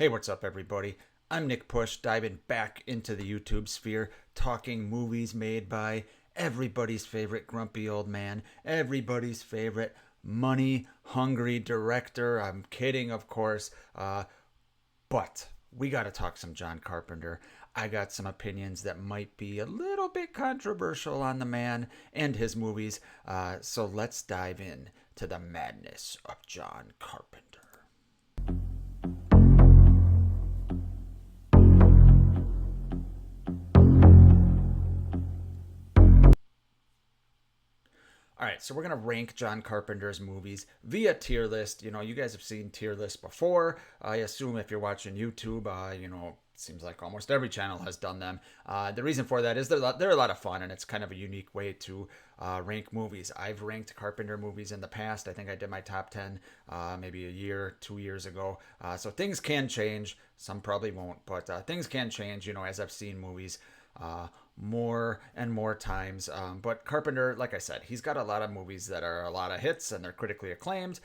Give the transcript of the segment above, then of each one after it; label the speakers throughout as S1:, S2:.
S1: Hey, what's up, everybody? I'm Nick Push, diving back into the YouTube sphere, talking movies made by everybody's favorite grumpy old man, everybody's favorite money hungry director. I'm kidding, of course, but we got to talk some John Carpenter. I got some opinions that might be a little bit controversial on the man and his movies, so let's dive in to the madness of John Carpenter. All right, so we're going to rank John Carpenter's movies via tier list. You guys have seen tier lists before. I assume if you're watching YouTube, it seems like almost every channel has done them. The reason for that is they're a lot of fun, and it's kind of a unique way to rank movies. I've ranked Carpenter movies in the past. I think I did my top 10 maybe a year, 2 years ago. So things can change. Some probably won't, but things can change, as I've seen movies more and more times. But Carpenter, like I said, he's got a lot of movies that are a lot of hits and they're critically acclaimed,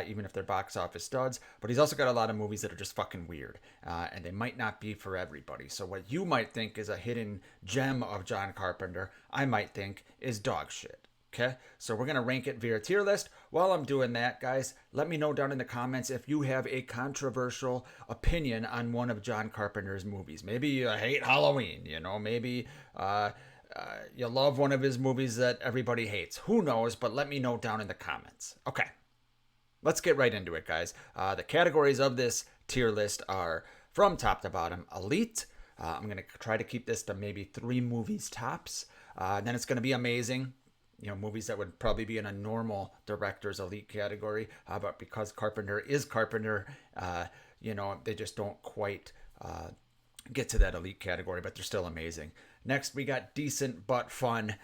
S1: even if they're box office studs. But he's also got a lot of movies that are just fucking weird, and they might not be for everybody. So what you might think is a hidden gem of John Carpenter, I might think is dog shit. Okay, so we're going to rank it via tier list. While I'm doing that, guys, let me know down in the comments if you have a controversial opinion on one of John Carpenter's movies. Maybe you hate Halloween, maybe you love one of his movies that everybody hates. Who knows, but let me know down in the comments. Okay, let's get right into it, guys. The categories of this tier list are from top to bottom: elite. I'm going to try to keep this to maybe 3 movies tops. Then it's going to be amazing. Movies that would probably be in a normal director's elite category. But because Carpenter is Carpenter, they just don't quite get to that elite category, but they're still amazing. Next, we got decent but fun.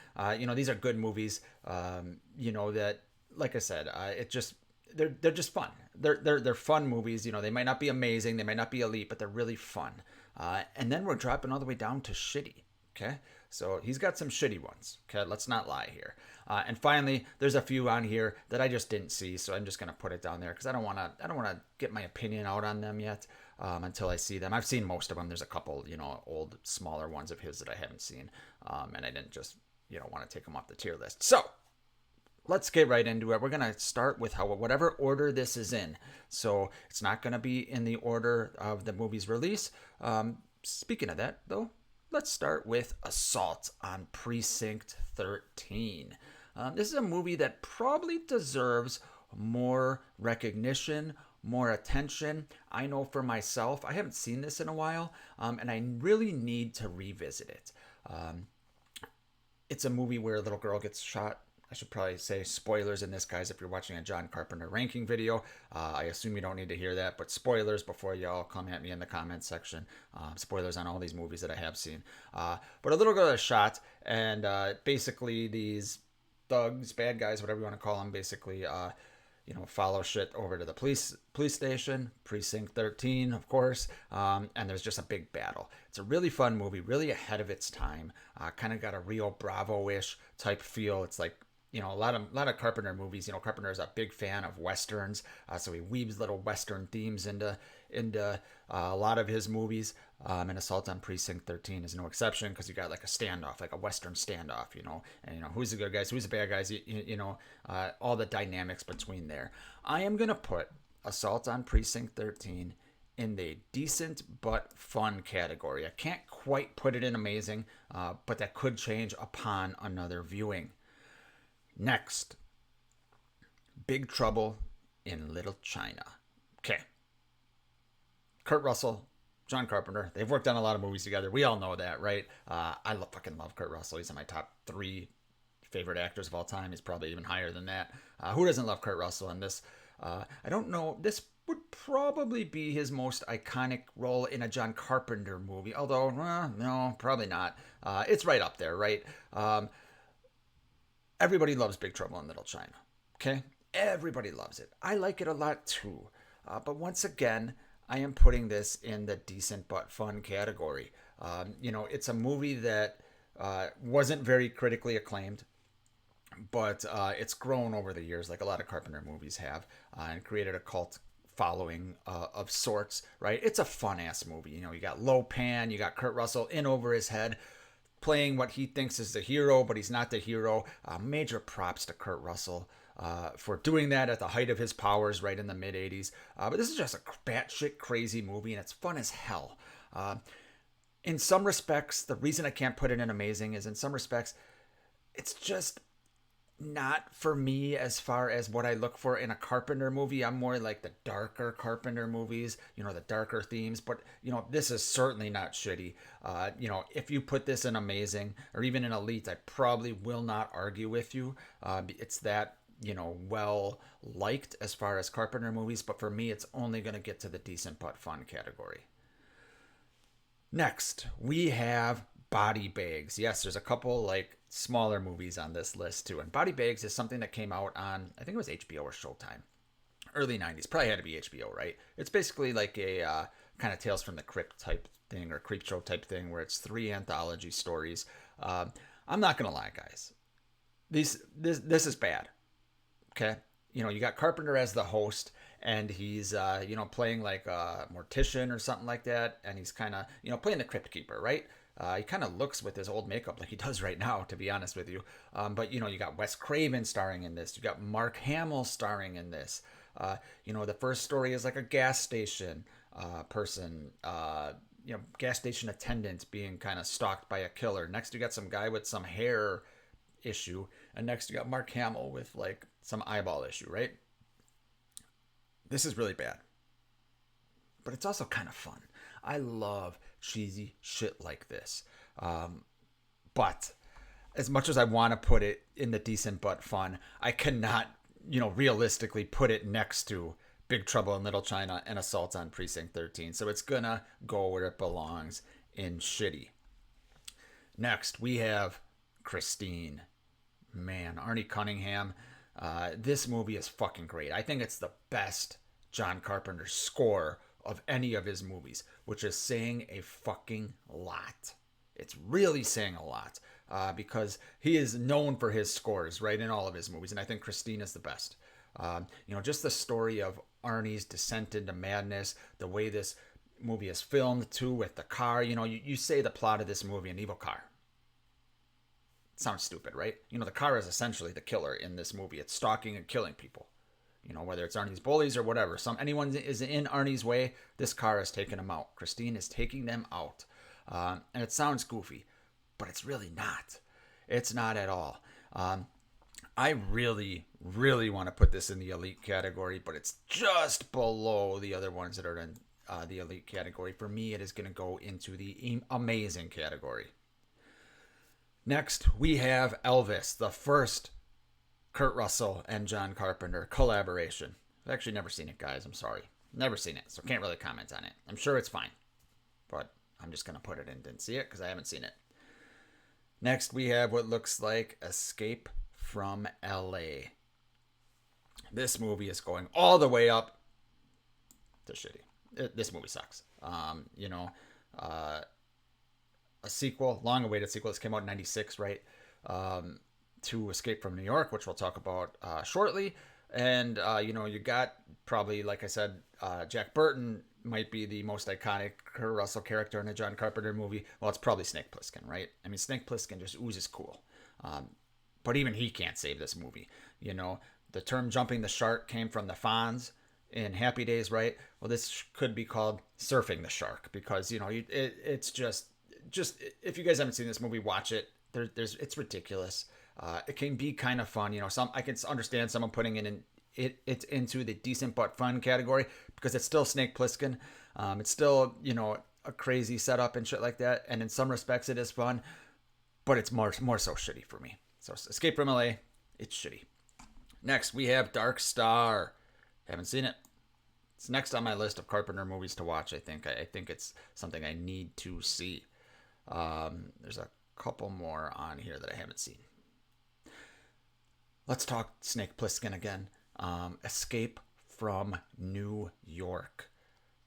S1: These are good movies. That, like I said, they're just fun. They're fun movies. They might not be amazing, they might not be elite, but they're really fun. And then we're dropping all the way down to shitty. Okay, so he's got some shitty ones. Okay, let's not lie here. And finally, there's a few on here that I just didn't see, so I'm just gonna put it down there because I don't want to get my opinion out on them yet until I see them. I've seen most of them. There's a couple, old smaller ones of his that I haven't seen, and I didn't just want to take them off the tier list. So let's get right into it. We're going to start with whatever order this is in. So it's not going to be in the order of the movie's release. Speaking of that, though, let's start with Assault on Precinct 13. This is a movie that probably deserves more recognition, more attention. I know for myself, I haven't seen this in a while, and I really need to revisit it. It's a movie where a little girl gets shot. I should probably say spoilers in this, guys, if you're watching a John Carpenter ranking video. I assume you don't need to hear that, but spoilers before y'all come at me in the comments section. Spoilers on all these movies that I have seen. But a little girl is shot, and basically these thugs, bad guys, whatever you want to call them, basically follow shit over to the police station, Precinct 13, of course, and there's just a big battle. It's a really fun movie, really ahead of its time. Kind of got a Rio Bravo-ish type feel. It's like, a lot of Carpenter movies. Carpenter is a big fan of westerns, so he weaves little western themes into a lot of his movies. And Assault on Precinct 13 is no exception because you got like a standoff, like a western standoff, and who's the good guys, who's the bad guys, all the dynamics between there. I am gonna put Assault on Precinct 13 in the decent but fun category. I can't quite put it in amazing, but that could change upon another viewing. Next, Big Trouble in Little China. Okay. Kurt Russell, John Carpenter, they've worked on a lot of movies together. We all know that, right? I fucking love Kurt Russell. He's in my top 3 favorite actors of all time. He's probably even higher than that. Who doesn't love Kurt Russell? And this, I don't know, this would probably be his most iconic role in a John Carpenter movie. Although, no, probably not. It's right up there, right? Everybody loves Big Trouble in Little China. Okay? Everybody loves it. I like it a lot too. But once again, I am putting this in the decent but fun category. It's a movie that wasn't very critically acclaimed, but it's grown over the years, like a lot of Carpenter movies have, and created a cult following of sorts, right? It's a fun ass movie. You know, you got Lopan, you got Kurt Russell in over his head, playing what he thinks is the hero, but he's not the hero. Major props to Kurt Russell for doing that at the height of his powers, right in the mid 80s. But this is just a batshit crazy movie, and it's fun as hell. In some respects, the reason I can't put it in amazing is in some respects, it's just not for me as far as what I look for in a Carpenter movie. I'm more like the darker Carpenter movies, you know, the darker themes. But, you know, this is certainly not shitty. You know, if you put this in amazing or even in elite, I probably will not argue with you. It's that, you know, well liked as far as Carpenter movies. But for me, it's only going to get to the decent but fun category. Next, we have Body Bags. Yes, there's a couple like smaller movies on this list too. And Body Bags is something that came out on, I think it was HBO or Showtime. Early 90s. Probably had to be HBO, right? It's basically like a kind of Tales from the Crypt type thing or Creep Show type thing where it's 3 anthology stories. I'm not going to lie, guys. This is bad. Okay? You know, you got Carpenter as the host, and he's, you know, playing like a mortician or something like that. And he's kind of, you know, playing the Crypt Keeper, right? He kind of looks with his old makeup like he does right now, to be honest with you. But, you know, you got Wes Craven starring in this. You got Mark Hamill starring in this. You know, the first story is like a gas station person, you know, gas station attendant being kind of stalked by a killer. Next, you got some guy with some hair issue. And next, you got Mark Hamill with like some eyeball issue, right? This is really bad. But it's also kind of fun. I love cheesy shit like this. But as much as I want to put it in the decent but fun, I cannot, you know, realistically put it next to Big Trouble in Little China and Assault on Precinct 13. So it's gonna go where it belongs, in shitty. Next, we have Christine. Man, Arnie Cunningham. This movie is fucking great. I think it's the best John Carpenter score of any of his movies, which is saying a fucking lot. It's really saying a lot because he is known for his scores, right, in all of his movies, and I think Christine is the best. You know, just the story of Arnie's descent into madness, the way this movie is filmed, too, with the car. You know, you say the plot of this movie, an evil car. It sounds stupid, right? You know, the car is essentially the killer in this movie. It's stalking and killing people. You know, whether it's Arnie's bullies or whatever. Anyone is in Arnie's way, this car is taking them out. Christine is taking them out. And it sounds goofy, but it's really not. It's not at all. I really, really want to put this in the elite category, but it's just below the other ones that are in the elite category. For me, it is going to go into the amazing category. Next, we have Elvis, the first Kurt Russell and John Carpenter collaboration. I've actually never seen it, guys. I'm sorry. Never seen it, so can't really comment on it. I'm sure it's fine, but I'm just going to put it in. Didn't see it because I haven't seen it. Next, we have what looks like Escape from L.A. This movie is going all the way up to shitty. This movie sucks. You know, a sequel, long-awaited sequel. This came out in 96, right? To Escape from New York, which we'll talk about shortly. And, you know, you got probably, like I said, Jack Burton might be the most iconic Kurt Russell character in a John Carpenter movie. Well, it's probably Snake Plissken, right? I mean, Snake Plissken just oozes cool. But even he can't save this movie. You know, the term jumping the shark came from the Fonz in Happy Days, right? Well, this could be called surfing the shark because, you know, it's just if you guys haven't seen this movie, watch it. It's ridiculous. It can be kind of fun, you know. I can understand someone putting it into the decent but fun category because it's still Snake Plissken. It's still, you know, a crazy setup and shit like that. And in some respects, it is fun, but it's more so shitty for me. So Escape from LA, it's shitty. Next, we have Dark Star. Haven't seen it. It's next on my list of Carpenter movies to watch. I think it's something I need to see. There's a couple more on here that I haven't seen. Let's talk Snake Plissken again. Escape from New York.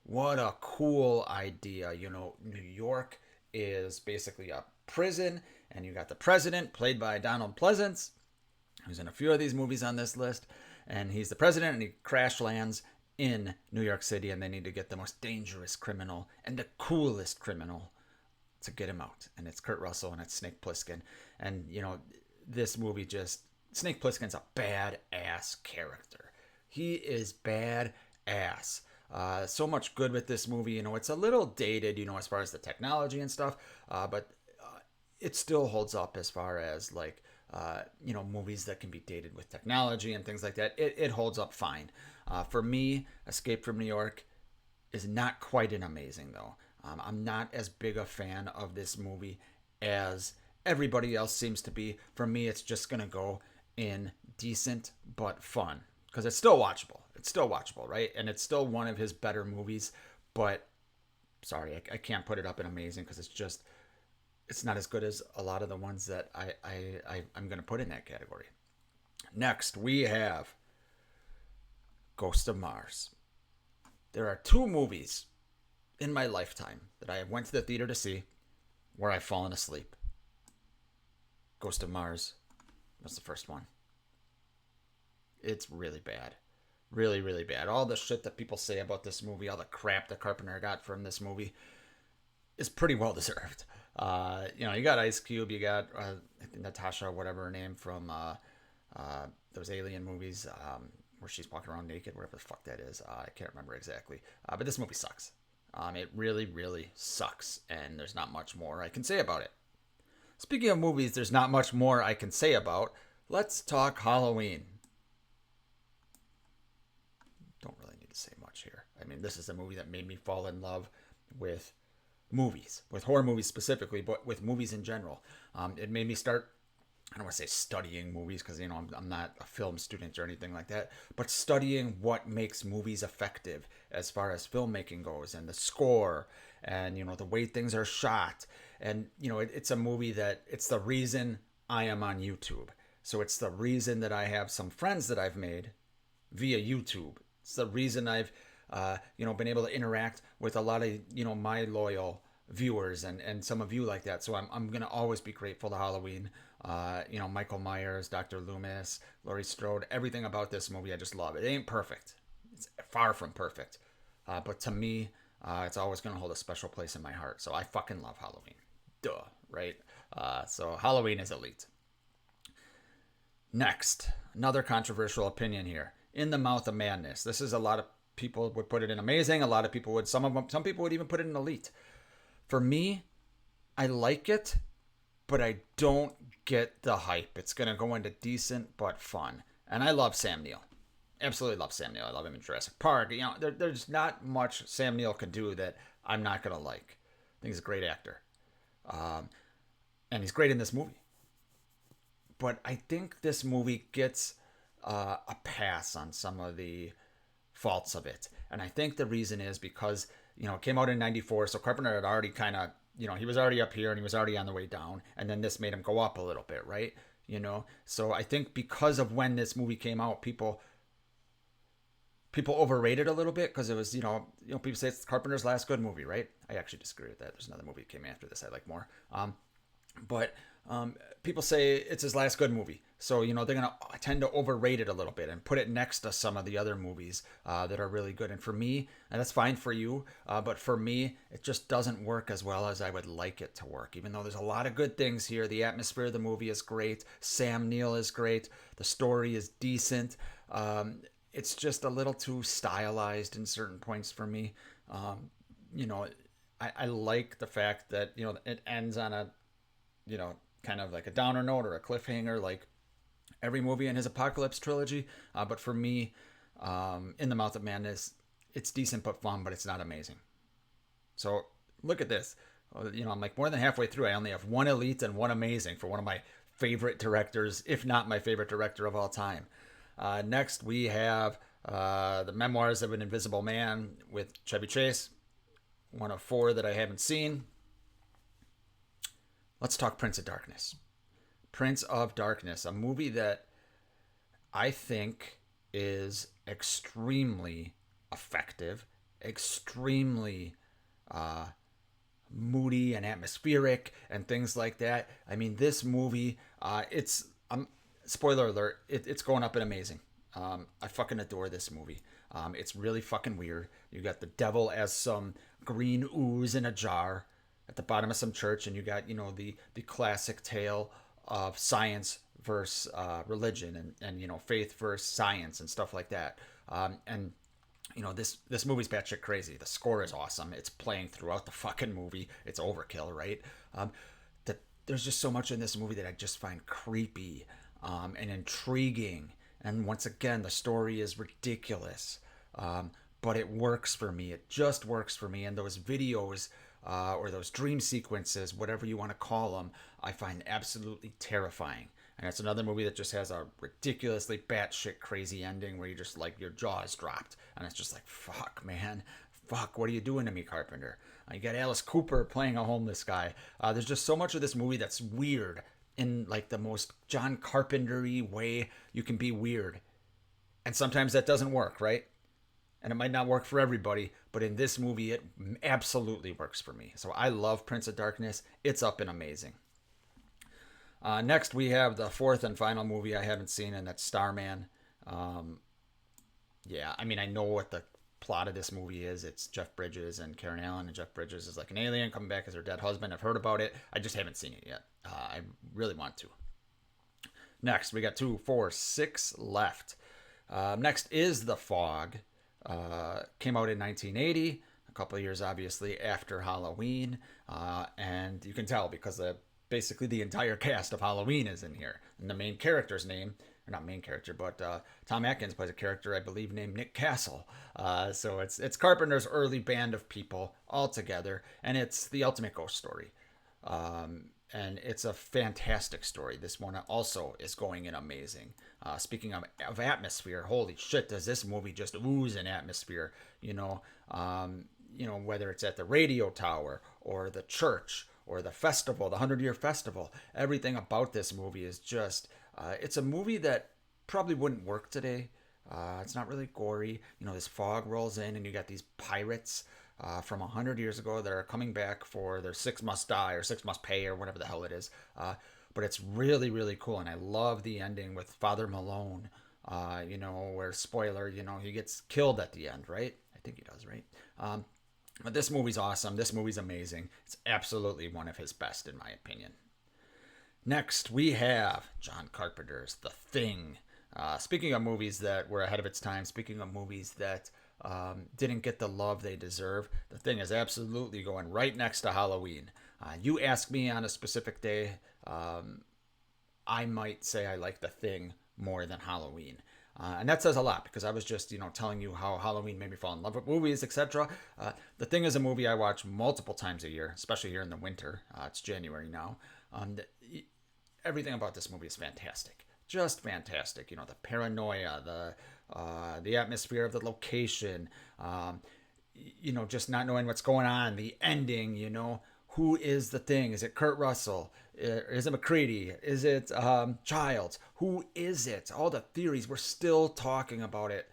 S1: What a cool idea. You know, New York is basically a prison, and you got the president, played by Donald Pleasance, who's in a few of these movies on this list, and he's the president, and he crash lands in New York City, and they need to get the most dangerous criminal and the coolest criminal to get him out. And it's Kurt Russell and it's Snake Plissken. And, this movie just, Snake Plissken's a badass character. He is badass. So much good with this movie. It's a little dated, as far as the technology and stuff, but it still holds up as far as like, movies that can be dated with technology and things like that. It holds up fine. For me, Escape from New York is not quite an amazing though. I'm not as big a fan of this movie as everybody else seems to be. For me, it's just going to go in decent but fun because it's still watchable. It's still watchable, right? And it's still one of his better movies, but sorry, I can't put it up in amazing because it's not as good as a lot of the ones that I'm going to put in that category. Next, we have Ghost of Mars. There are 2 movies in my lifetime that I went to the theater to see where I've fallen asleep. Ghost of Mars was the first one. It's really bad. Really, really bad. All the shit that people say about this movie, all the crap that Carpenter got from this movie is pretty well deserved. You got Ice Cube, you got I think Natasha, whatever her name, from those Alien movies where she's walking around naked, whatever the fuck that is. I can't remember exactly. But this movie sucks. It really, really sucks, and there's not much more I can say about it. Speaking of movies there's not much more I can say about, let's talk Halloween. Don't really need to say much here. I mean, this is a movie that made me fall in love with movies, with horror movies specifically, but with movies in general. It made me start, I don't want to say studying movies because, I'm not a film student or anything like that, but studying what makes movies effective as far as filmmaking goes and the score and, the way things are shot. And, it's a movie that it's the reason I am on YouTube. So it's the reason that I have some friends that I've made via YouTube. It's the reason I've, been able to interact with a lot of, my loyal viewers and some of you like that. So I'm going to always be grateful to Halloween. Michael Myers, Dr. Loomis, Laurie Strode, everything about this movie, I just love it. It ain't perfect. It's far from perfect. But to me, it's always going to hold a special place in my heart. So I fucking love Halloween. Duh, right? So Halloween is elite. Next, another controversial opinion here. In the Mouth of Madness. This is a lot of people would put it in amazing. A lot of people would, some people would even put it in elite. For me, I like it, but I don't get the hype. It's going to go into decent but fun. And I love Sam Neill. Absolutely love Sam Neill. I love him in Jurassic Park. There's not much Sam Neill can do that I'm not going to like. I think he's a great actor. And he's great in this movie. But I think this movie gets a pass on some of the faults of it. And I think the reason is because, it came out in 94. So Carpenter had already kind of, he was already up here and he was already on the way down. And then this made him go up a little bit, right? So I think because of when this movie came out, people overrated a little bit because it was, people say it's Carpenter's last good movie, right? I actually disagree with that. There's another movie that came after this I like more. But people say it's his last good movie. So, they're going to tend to overrate it a little bit and put it next to some of the other movies that are really good. And for me, and that's fine for you, but for me, it just doesn't work as well as I would like it to work. Even though there's a lot of good things here. The atmosphere of the movie is great. Sam Neill is great. The story is decent. It's just a little too stylized in certain points for me. I like the fact that, it ends on a, kind of like a downer note or a cliffhanger, like every movie in his Apocalypse trilogy. But for me, In the Mouth of Madness, it's decent but fun, but it's not amazing. So look at this. I'm like more than halfway through. I only have one elite and one amazing for one of my favorite directors, if not my favorite director of all time. Next, we have The Memoirs of an Invisible Man with Chevy Chase, one of 4 that I haven't seen. Let's talk Prince of Darkness. Prince of Darkness, a movie that I think is extremely effective, extremely moody and atmospheric and things like that. I mean, this movie, it's spoiler alert, it's going up in amazing. I fucking adore this movie. It's really fucking weird. You got the devil as some green ooze in a jar at the bottom of some church, and you got, the classic tale of science versus religion, and faith versus science and stuff like that. And this movie's batshit crazy. The score is awesome. It's playing throughout the fucking movie. It's overkill, right? There's just so much in this movie that I just find creepy, and intriguing. And once again, the story is ridiculous, but it works for me. It just works for me. And those videos, or those dream sequences, whatever you want to call them, I find absolutely terrifying. And it's another movie that just has a ridiculously batshit crazy ending where you just like your jaw is dropped, and it's just like, fuck, man, fuck, what are you doing to me, Carpenter? You got Alice Cooper playing a homeless guy. There's just so much of this movie that's weird in like the most John Carpenter-y way you can be weird, and sometimes that doesn't work, right? And it might not work for everybody, but in this movie, it absolutely works for me. So I love Prince of Darkness. It's up and amazing. Next, we have the fourth and final movie I haven't seen, and that's Starman. Yeah, I mean, I know what the plot of this movie is. It's Jeff Bridges and Karen Allen, and Jeff Bridges is like an alien coming back as her dead husband. I've heard about it. I just haven't seen it yet. I really want to. Next, we got 2, 4, 6 left. Next is The Fog. Came out in 1980, a couple of years obviously after Halloween, and you can tell because basically the entire cast of Halloween is in here, and the main character's name, or not main character, but Tom Atkins plays a character I believe named Nick Castle. So it's Carpenter's early band of people all together, and it's the ultimate ghost story. And it's a fantastic story. This one also is going in amazing. Speaking of atmosphere, holy shit, does this movie just ooze an atmosphere? Whether it's at the radio tower or the church or the festival, the 100-year festival, everything about this movie is just, it's a movie that probably wouldn't work today. It's not really gory. This fog rolls in and you got these pirates from 100 years ago that are coming back for their 6 must die or 6 must pay or whatever the hell it is. But it's really, really cool. And I love the ending with Father Malone, where, spoiler, he gets killed at the end, right? I think he does, right? But this movie's awesome. This movie's amazing. It's absolutely one of his best, in my opinion. Next, we have John Carpenter's The Thing. Speaking of movies that were ahead of its time, speaking of movies that didn't get the love they deserve, The Thing is absolutely going right next to Halloween. You ask me on a specific day, I might say I like The Thing more than Halloween. And that says a lot because I was just, telling you how Halloween made me fall in love with movies, etc. The Thing is a movie I watch multiple times a year, especially here in the winter. It's January now. Everything about this movie is fantastic. Just fantastic. The paranoia, the atmosphere of the location, just not knowing what's going on, the ending, who is the Thing? Is it Kurt Russell? Is it McCready? Is it Childs? Who is it? All the theories, we're still talking about it,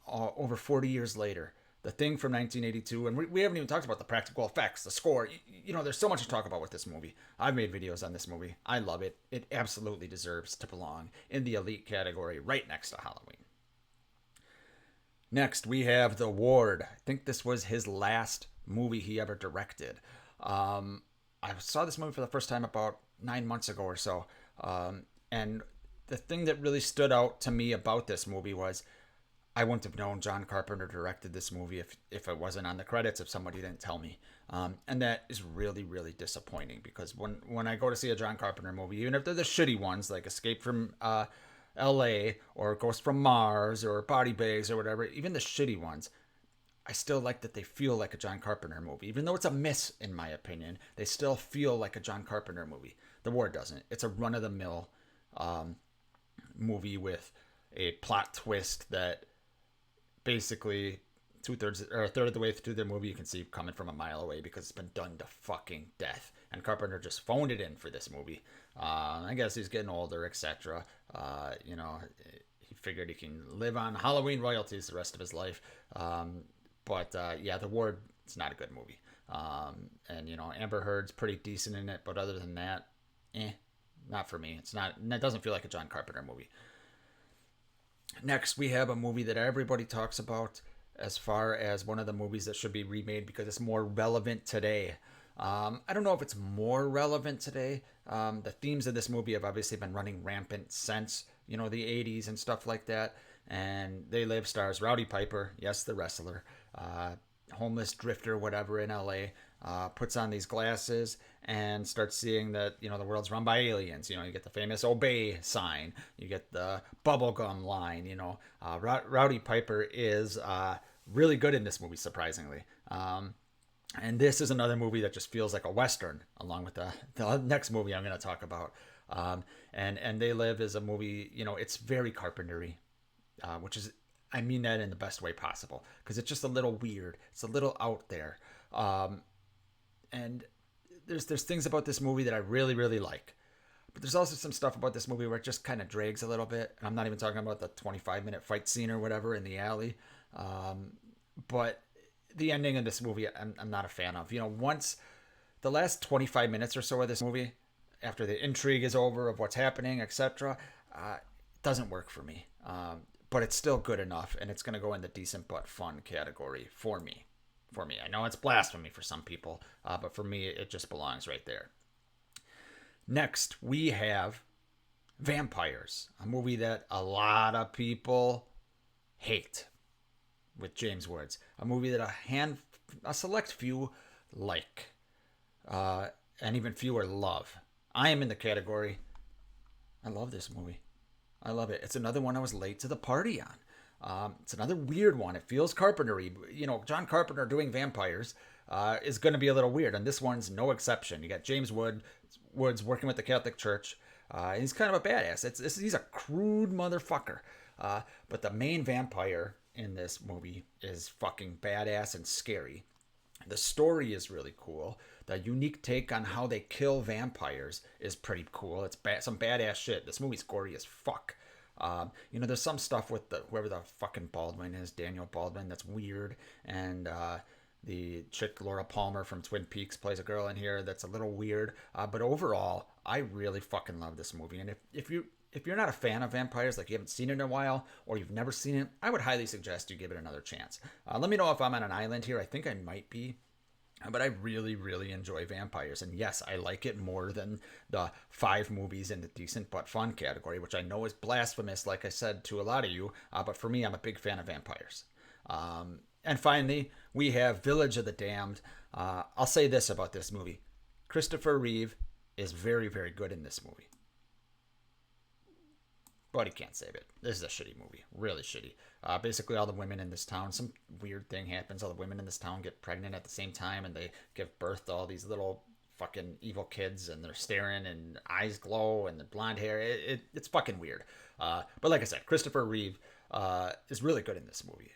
S1: over 40 years later. The Thing from 1982, and we haven't even talked about the practical effects, the score. There's so much to talk about with this movie. I've made videos on this movie. I love it. It absolutely deserves to belong in the elite category right next to Halloween. Next, we have The Ward. I think this was his last movie he ever directed. I saw this movie for the first time about 9 months ago or so. And the thing that really stood out to me about this movie was I wouldn't have known John Carpenter directed this movie if it wasn't on the credits, if somebody didn't tell me. And that is really, really disappointing because when I go to see a John Carpenter movie, even if they're the shitty ones like Escape from L.A. or Ghost from Mars or Body Bags or whatever, even the shitty ones, I still like that they feel like a John Carpenter movie. Even though it's a miss, in my opinion, they still feel like a John Carpenter movie. The Ward doesn't. It's a run-of-the-mill movie with a plot twist that basically a third of the way through the movie you can see coming from a mile away because it's been done to fucking death. And Carpenter just phoned it in for this movie. I guess he's getting older, etc. He figured he can live on Halloween royalties the rest of his life. But The Ward, it's not a good movie. Amber Heard's pretty decent in it, but other than that, not for me. It doesn't feel like a John Carpenter movie. Next, we have a movie that everybody talks about as far as one of the movies that should be remade because it's more relevant today. I don't know if it's more relevant today. The themes of this movie have obviously been running rampant since, the 80s and stuff like that. And They Live stars Rowdy Piper, yes, the wrestler, homeless drifter, whatever, in LA, puts on these glasses and starts seeing that the world's run by aliens. You get the famous obey sign, you get the bubblegum line. Rowdy Piper is really good in this movie, surprisingly. And this is another movie that just feels like a western, along with the next movie I'm going to talk about. And They Live is a movie. It's very Carpentery, which is, I mean that in the best way possible, because it's just a little weird. It's a little out there. And there's things about this movie that I really, really like. But there's also some stuff about this movie where it just kind of drags a little bit. And I'm not even talking about the 25-minute fight scene or whatever in the alley. But the ending of this movie, I'm not a fan of. Once the last 25 minutes or so of this movie, after the intrigue is over of what's happening, etc., it doesn't work for me. But it's still good enough, and it's going to go in the decent but fun category for me. I know it's blasphemy for some people, but for me, it just belongs right there. Next, we have Vampires, a movie that a lot of people hate, with James Woods. A movie that a select few like, and even fewer love. I am in the category. I love this movie. I love it. It's another one I was late to the party on. It's another weird one. It feels Carpentery. John Carpenter doing vampires is going to be a little weird, and this one's no exception. You got James Woods working with the Catholic Church. He's kind of a badass. He's a crude motherfucker. But the main vampire in this movie is fucking badass and scary. The story is really cool. The unique take on how they kill vampires is pretty cool. It's some badass shit. This movie's gory as fuck. There's some stuff with whoever the fucking Baldwin is, Daniel Baldwin, that's weird. And the chick Laura Palmer from Twin Peaks plays a girl in here that's a little weird. But overall, I really fucking love this movie. And if you're not a fan of vampires, like you haven't seen it in a while, or you've never seen it, I would highly suggest you give it another chance. Let me know if I'm on an island here. I think I might be. But I really, really enjoy vampires. And yes, I like it more than the 5 movies in the decent but fun category, which I know is blasphemous, like I said, to a lot of you. But for me, I'm a big fan of vampires. And finally, we have Village of the Damned. I'll say this about this movie. Christopher Reeve is very, very good in this movie. But he can't save it. This is a shitty movie. Really shitty. Basically, all the women in this town, some weird thing happens. All the women in this town get pregnant at the same time, and they give birth to all these little fucking evil kids, and they're staring, and eyes glow, and the blonde hair. It's fucking weird. But like I said, Christopher Reeve is really good in this movie.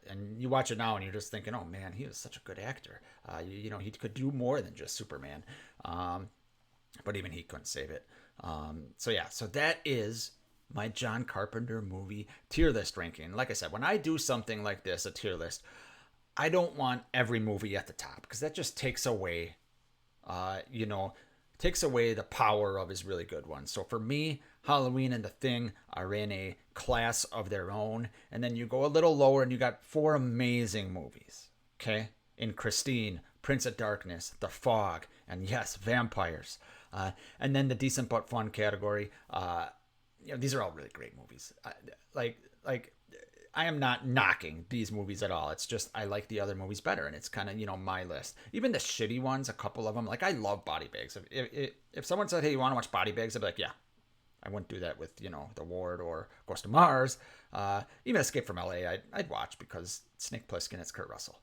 S1: And you watch it now, and you're just thinking, oh, man, he was such a good actor. He could do more than just Superman. But even he couldn't save it. So that is my John Carpenter movie tier list ranking. Like I said, when I do something like this, a tier list, I don't want every movie at the top, because that just takes away, the power of his really good ones. So for me, Halloween and The Thing are in a class of their own. And then you go a little lower and you got 4 amazing movies, okay? In Christine, Prince of Darkness, The Fog, and yes, Vampires. And then the decent but fun category, these are all really great movies. I am not knocking these movies at all. It's just I like the other movies better, and it's kind of my list. Even the shitty ones, a couple of them, like I love Body Bags. If someone said, "Hey, you want to watch Body Bags?" I'd be like, "Yeah." I wouldn't do that with The Ward or Ghost of Mars. Even Escape from LA, I'd watch because Snake Plissken, it's Kurt Russell.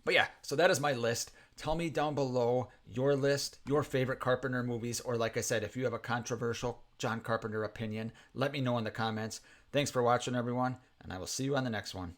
S1: But yeah, so that is my list. Tell me down below your list, your favorite Carpenter movies, or like I said, if you have a controversial John Carpenter opinion, let me know in the comments. Thanks for watching, everyone, and I will see you on the next one.